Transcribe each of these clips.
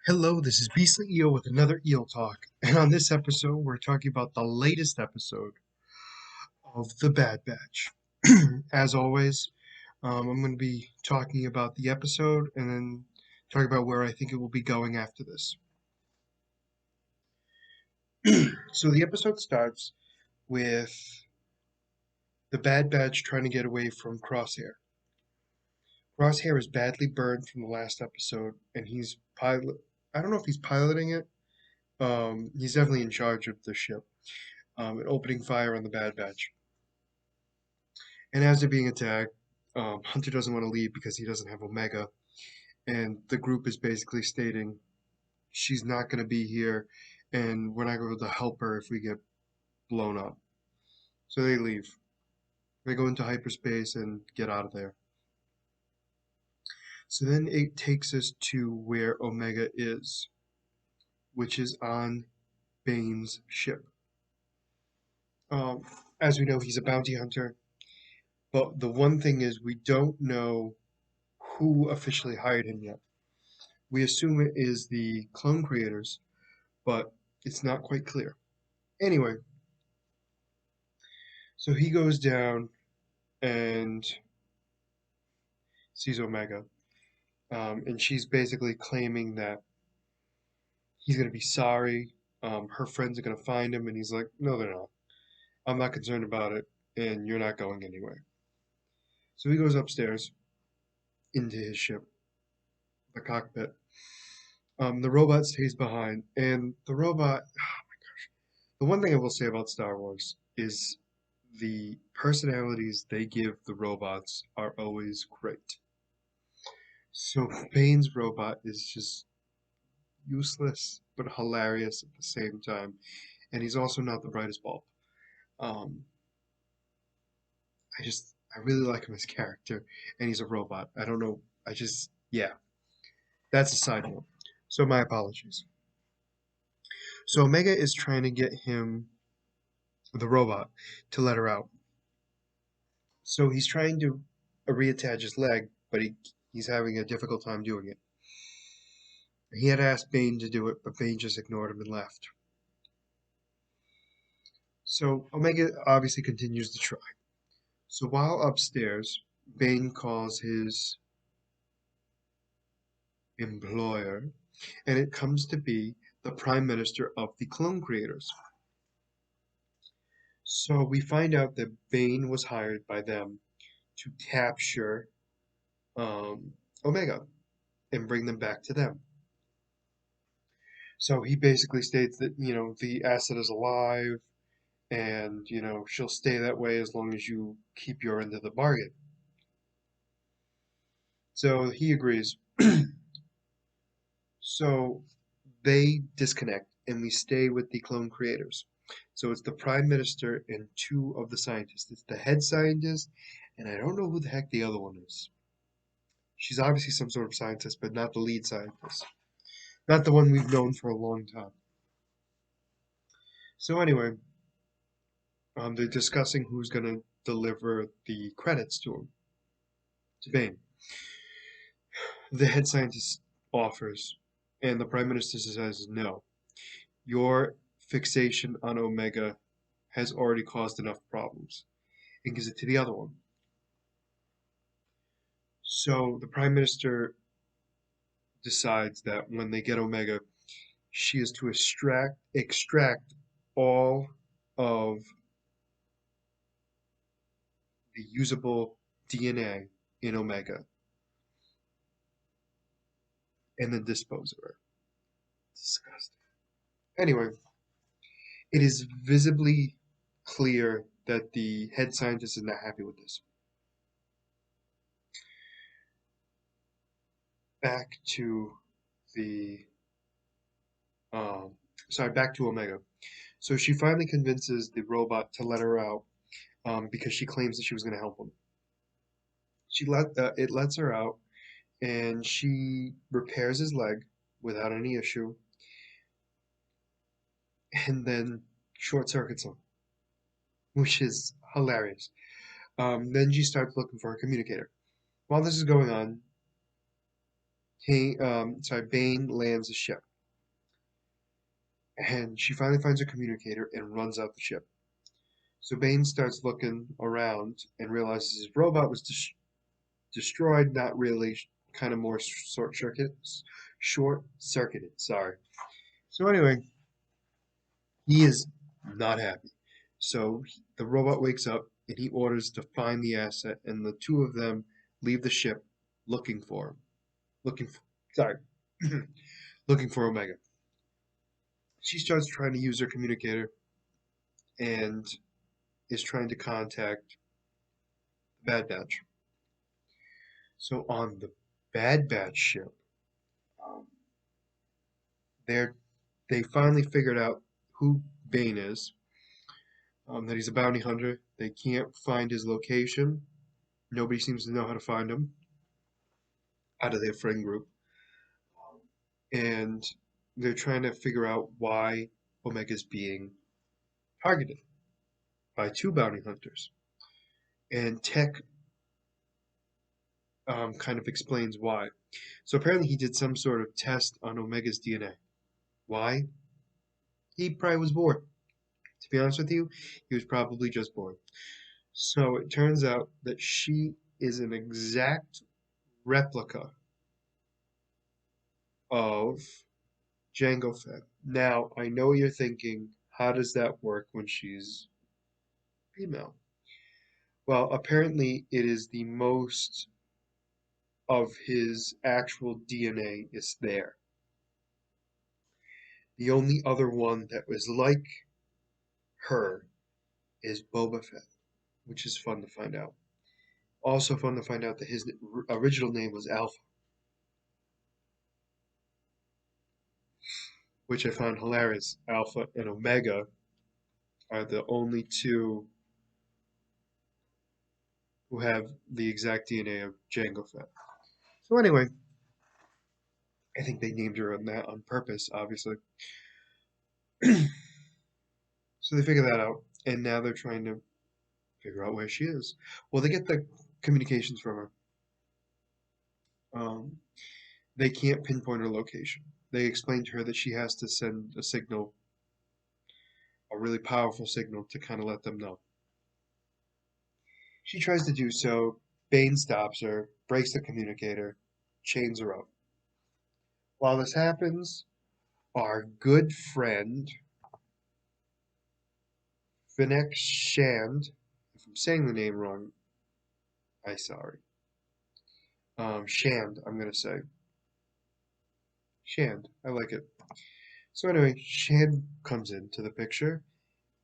Hello, this is Beastly Eel with another Eel Talk, and on this episode, we're talking about the latest episode of The Bad Batch. As always, I'm going to be talking about the episode and then talk about where I think it will be going after this. So the episode starts with the Bad Batch trying to get away from Crosshair. Crosshair is badly burned from the last episode, and I don't know if he's piloting it. He's definitely in charge of the ship. And opening fire on the Bad Batch. And as they're being attacked, Hunter doesn't want to leave because he doesn't have Omega. And the group is basically stating she's not going to be here and we're not going to help her if we get blown up. So they leave. They go into hyperspace and get out of there. So then it takes us to where Omega is, which is on Bane's ship. Um, as we know, he's a bounty hunter, but the one thing is we don't know who officially hired him yet. We assume it is the clone creators, but it's not quite clear. Anyway, so he goes down and sees Omega, and she's basically claiming that he's going to be sorry. Her friends are going to find him, and he's like, no, they're not. I'm not concerned about it, and you're not going anywhere. So he goes upstairs into his ship, the cockpit. The robot stays behind, and the robot, the one thing I will say about Star Wars is the personalities they give the robots are always great. So Bane's robot is just useless but hilarious at the same time, and he's also not the brightest bulb. Um, I really like him as a character, and he's a robot. I don't know. Yeah, that's a side note. So my apologies. So Omega is trying to get him, the robot, to let her out. So he's trying to reattach his leg, but he's having a difficult time doing it. He had asked Bane to do it, but Bane just ignored him and left. So Omega obviously continues to try. So while upstairs, Bane calls his employer, and it comes to be the Prime Minister of the Clone Creators. So we find out that Bane was hired by them to capture Omega and bring them back to them. So he basically states that, the asset is alive and, she'll stay that way as long as you keep your end of the bargain. So he agrees. So they disconnect and we stay with the clone creators. So it's the prime minister and two of the scientists. It's the head scientist, and I don't know who the heck the other one is. She's obviously some sort of scientist, but not the lead scientist. Not the one we've known for a long time. So anyway, they're discussing who's going to deliver the credits to Bane. The head scientist offers, and the prime minister says no. Your fixation on Omega has already caused enough problems, and gives it to the other one. So the prime minister decides that when they get Omega, she is to extract all of the usable DNA in Omega and then dispose of her. Disgusting. Anyway, it is visibly clear that the head scientist is not happy with this. Back to the um, back to Omega. So she finally convinces the robot to let her out because she claims that she was going to help him. It lets her out, and she repairs his leg without any issue, and then short circuits him, which is hilarious. Then she starts looking for a communicator. While this is going on, Bane lands the ship, and she finally finds a communicator and runs out the ship. So Bane starts looking around and realizes his robot was destroyed, not really, kind of more short circuited. Sorry. So anyway, he is not happy. So the robot wakes up and he orders to find the asset, and the two of them leave the ship looking for him. Looking for, sorry, looking for Omega. She starts trying to use her communicator and is trying to contact the Bad Batch. So on the Bad Batch ship, um, they're they finally figured out who Bane is, that he's a bounty hunter. They can't find his location. Nobody seems to know how to find him out of their friend group. And they're trying to figure out why Omega's being targeted by two bounty hunters. And Tech kind of explains why. So apparently he did some sort of test on Omega's DNA. Why? He probably was bored. To be honest with you, he was probably just bored. So it turns out that she is an exact replica of Jango Fett. Now, I know you're thinking, how does that work when she's female? Well, apparently it is the most of his actual DNA is there. The only other one that was like her is Boba Fett, which is fun to find out. Also fun to find out that his original name was Alpha, which I found hilarious. Alpha and Omega are the only two who have the exact DNA of Jango Fett. So anyway, I think they named her on that on purpose, obviously. So they figure that out, and now they're trying to figure out where she is. Well, they get the communications from her. Um, they can't pinpoint her location. They explain to her that she has to send a signal, a really powerful signal, to kind of let them know. She tries to do so. Bane stops her, breaks the communicator, chains her up. While this happens, our good friend Fennec Shand, if I'm saying the name wrong, I'm sorry. Shand, I'm gonna say. Shand, I like it. So anyway, Shand comes into the picture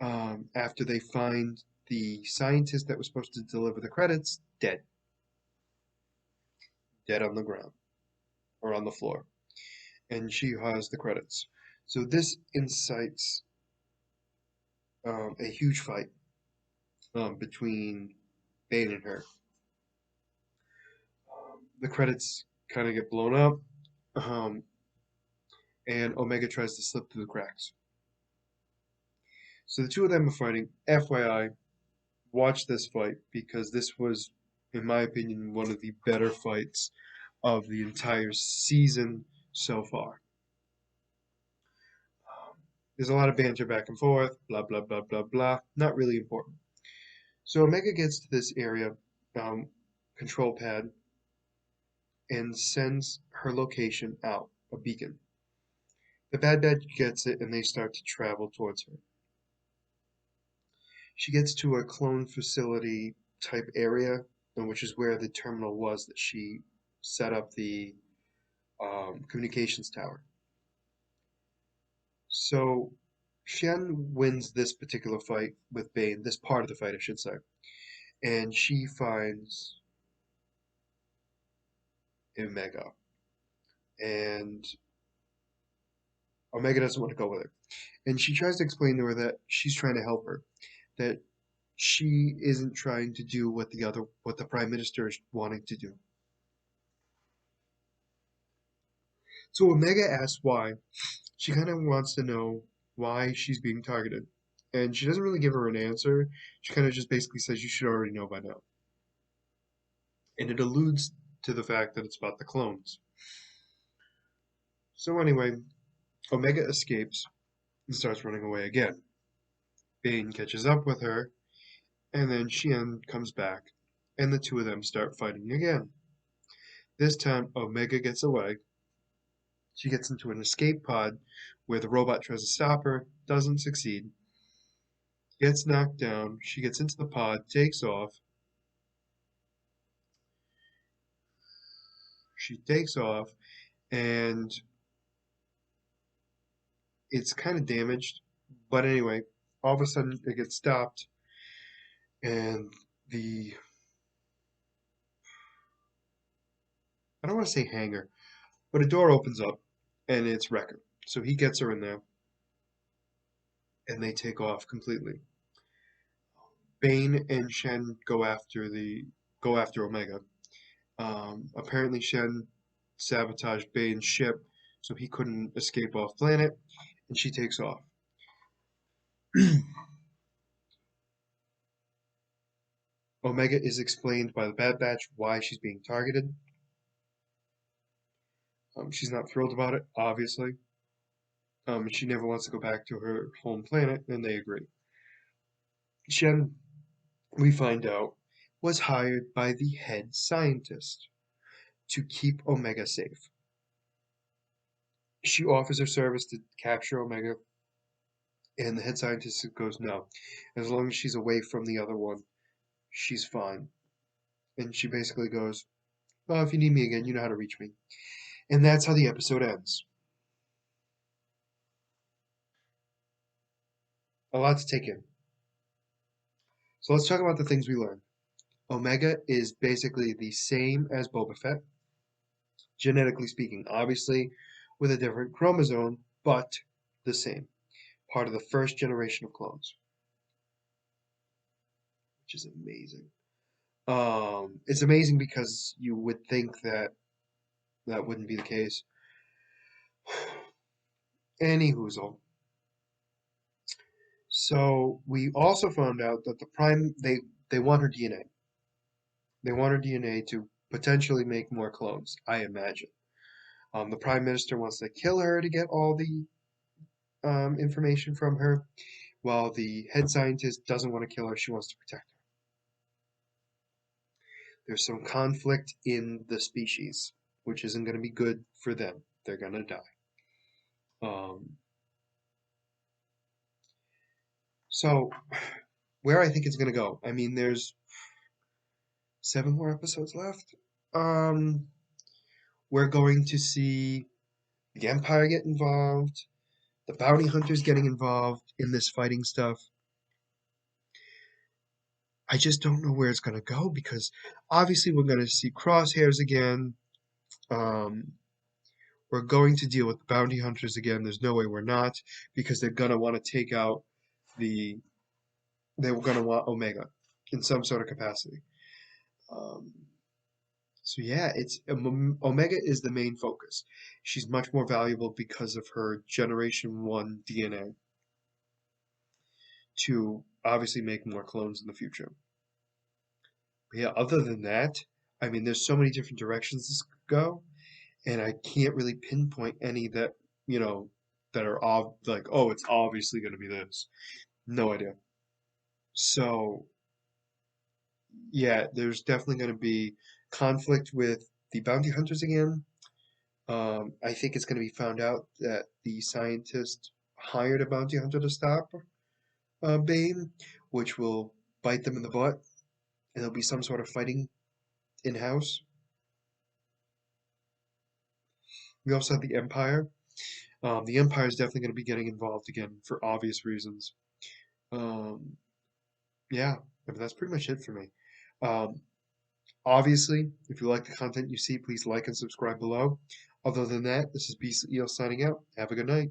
after they find the scientist that was supposed to deliver the credits dead, dead on the ground or on the floor, and she has the credits. So this incites a huge fight between Bane and her. The credits kind of get blown up, um, and Omega tries to slip through the cracks. So the two of them are fighting. FYI, watch this fight because this was, in my opinion, one of the better fights of the entire season so far. There's a lot of banter back and forth, blah, blah, blah, blah, blah. Not really important. So Omega gets to this area, um, control pad, and sends her location out, a beacon. The Bad Batch gets it and they start to travel towards her. She gets to a clone facility type area, which is where the terminal was that she set up the communications tower. So Shen wins this particular fight with Bane, this part of the fight, I should say, and she finds Omega, and Omega doesn't want to go with her, and she tries to explain to her that she's trying to help her, that she isn't trying to do what the Prime Minister is wanting to do. So Omega asks why. She kind of wants to know why she's being targeted. And she doesn't really give her an answer. She kind of just basically says, you should already know by now. And it alludes to the fact that it's about the clones. So anyway, Omega escapes and starts running away again. Bane catches up with her, and then Shien comes back, and the two of them start fighting again. This time, Omega gets away. She gets into an escape pod where the robot tries to stop her, doesn't succeed, gets knocked down. She gets into the pod, takes off. She takes off, and it's kind of damaged. But anyway, all of a sudden it gets stopped, and the I don't want to say hangar, but a door opens up, and it's Wrecker. So he gets her in there, and they take off completely. Bane and Shen go after Omega. Apparently, Shen sabotaged Bane's ship, so he couldn't escape off planet, and she takes off. Omega is explained by the Bad Batch why she's being targeted. She's not thrilled about it, obviously. She never wants to go back to her home planet, and they agree. Shen, we find out, was hired by the head scientist to keep Omega safe. She offers her service to capture Omega, and the head scientist goes, no. As long as she's away from the other one, she's fine. And she basically goes, well, if you need me again, you know how to reach me. And that's how the episode ends. A lot to take in. So let's talk about the things we learned. Omega is basically the same as Boba Fett, genetically speaking, obviously with a different chromosome, but the same. Part of the first generation of clones, which is amazing. It's amazing because you would think that that wouldn't be the case. Any hoozle. So we also found out that the Prime they want her DNA. They want her DNA to potentially make more clones, I imagine. The Prime Minister wants to kill her to get all the information from her, while the head scientist doesn't want to kill her, she wants to protect her. There's some conflict in the species, which isn't going to be good for them. They're going to die. So, where I think it's going to go, I mean, there's 7 more episodes left. Um, we're going to see the Empire get involved, the bounty hunters getting involved in this fighting stuff. I just don't know where it's going to go because obviously we're going to see crosshairs again. Um, we're going to deal with the bounty hunters again. There's no way we're not because they're going to want to take out the. They're going to want Omega in some sort of capacity. Um, so yeah, it's Omega is the main focus. She's much more valuable because of her Generation 1 DNA to obviously make more clones in the future. But yeah, other than that, I mean, there's so many different directions this could go, and I can't really pinpoint any that, you know, that are like, oh, it's obviously going to be this. No idea. So, yeah, there's definitely going to be conflict with the bounty hunters again. I think it's going to be found out that the scientist hired a bounty hunter to stop Bane, which will bite them in the butt, and there'll be some sort of fighting in-house. We also have the Empire. The Empire is definitely going to be getting involved again for obvious reasons. Um, yeah, I mean, that's pretty much it for me. Um, Obviously, if you like the content you see, please like and subscribe below. Other than that, this is Beastly Eel signing out. Have a good night.